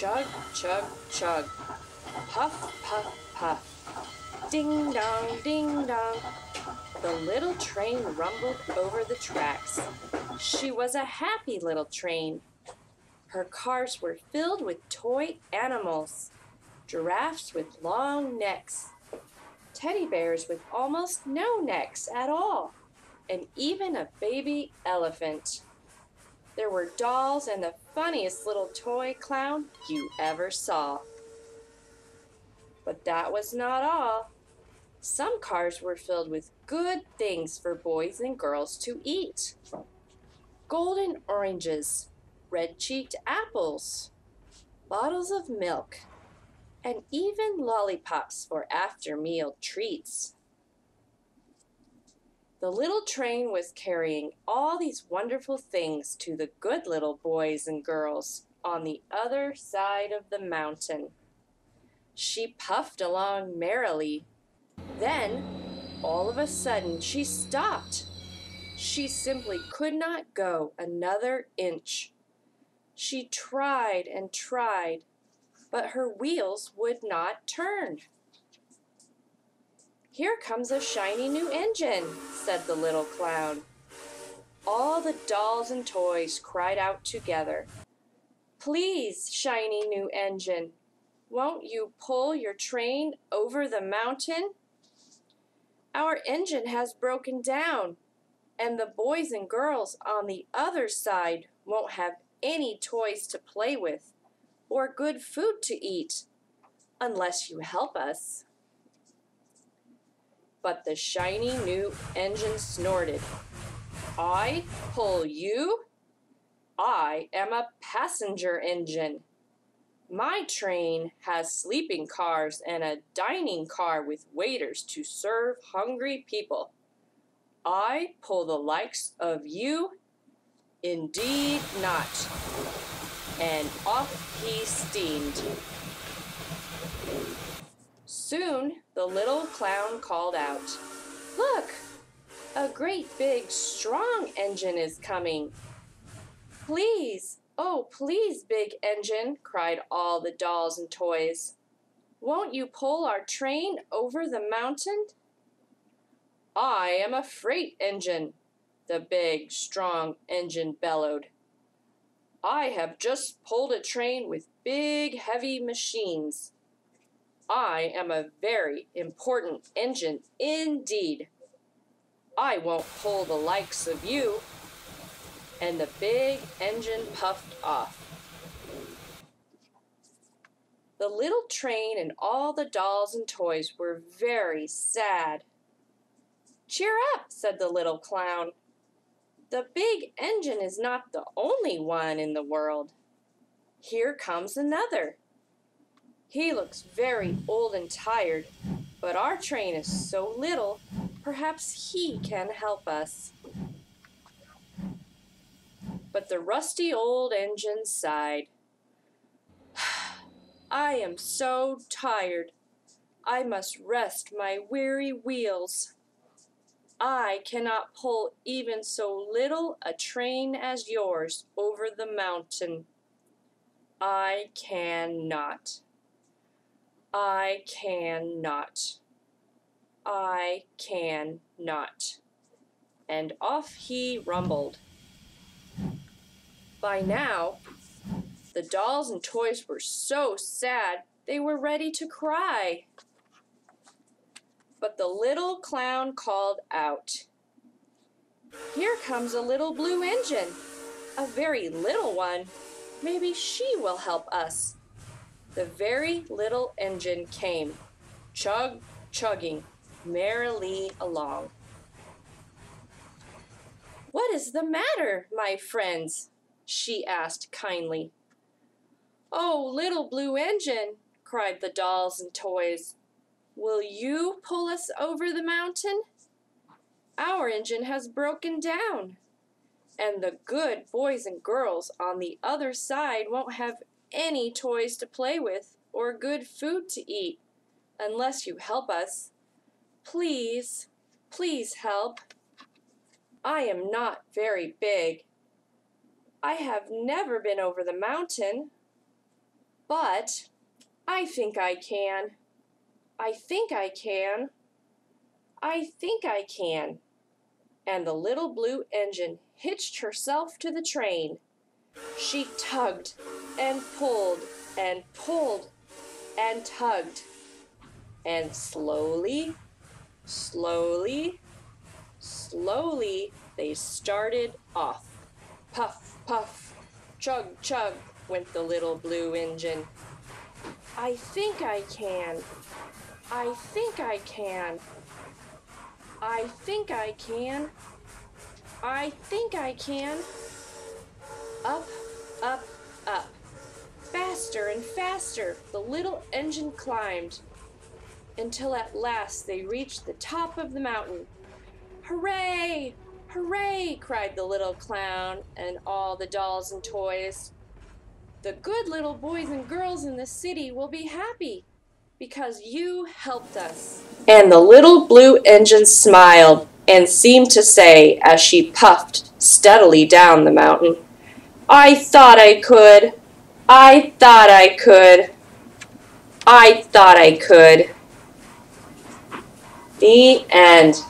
Chug, chug, chug. Puff, puff, puff. Ding dong, ding dong. The little train rumbled over the tracks. She was a happy little train. Her cars were filled with toy animals, giraffes with long necks, teddy bears with almost no necks at all, and even a baby elephant. There were dolls and the funniest little toy clown you ever saw. But that was not all. Some cars were filled with good things for boys and girls to eat. Golden oranges, red-cheeked apples, bottles of milk, and even lollipops for after-meal treats. The little train was carrying all these wonderful things to the good little boys and girls on the other side of the mountain. She puffed along merrily. Then, all of a sudden, she stopped. She simply could not go another inch. She tried and tried, but her wheels would not turn. "Here comes a shiny new engine," said the little clown. All the dolls and toys cried out together, "Please, shiny new engine, won't you pull your train over the mountain? Our engine has broken down, and the boys and girls on the other side won't have any toys to play with or good food to eat unless you help us." But the shiny new engine snorted, "I pull you? I am a passenger engine. My train has sleeping cars and a dining car with waiters to serve hungry people. I pull the likes of you? Indeed not." And off he steamed. Soon the little clown called out, "Look! A great big strong engine is coming." "Please, oh please, big engine," cried all the dolls and toys, "won't you pull our train over the mountain?" "I am a freight engine," the big strong engine bellowed. "I have just pulled a train with big heavy machines. I am a very important engine indeed. I won't pull the likes of you." And the big engine puffed off. The little train and all the dolls and toys were very sad. "Cheer up," said the little clown. "The big engine is not the only one in the world. Here comes another. He looks very old and tired, but our train is so little, perhaps he can help us." But the rusty old engine sighed. "I am so tired. I must rest my weary wheels. I cannot pull even so little a train as yours over the mountain. I cannot. I cannot. I cannot." And off he rumbled. By now, the dolls and toys were so sad they were ready to cry. But the little clown called out, "Here comes a little blue engine, a very little one. Maybe she will help us." The very little engine came, chugging merrily along. "What is the matter, my friends?" she asked kindly. "Oh, little blue engine," cried the dolls and toys, "will you pull us over the mountain? Our engine has broken down, and the good boys and girls on the other side won't have any toys to play with or good food to eat unless you help us. Please, please help. I am not very big. I have never been over the mountain. But I think I can. I think I can. I think I can. And the little blue engine hitched herself to the train. She tugged and pulled and pulled and tugged. And slowly, slowly, slowly, they started off. Puff, puff, chug, chug, went the little blue engine. I think I can. I think I can. I think I can. I think I can. Up, up, up. Faster and faster the little engine climbed, until at last they reached the top of the mountain. Hooray! Hooray! Cried the little clown and all the dolls and toys. The good little boys and girls in the city will be happy because you helped us. And the little blue engine smiled and seemed to say as she puffed steadily down the mountain, I thought I could. I thought I could. I thought I could. The end.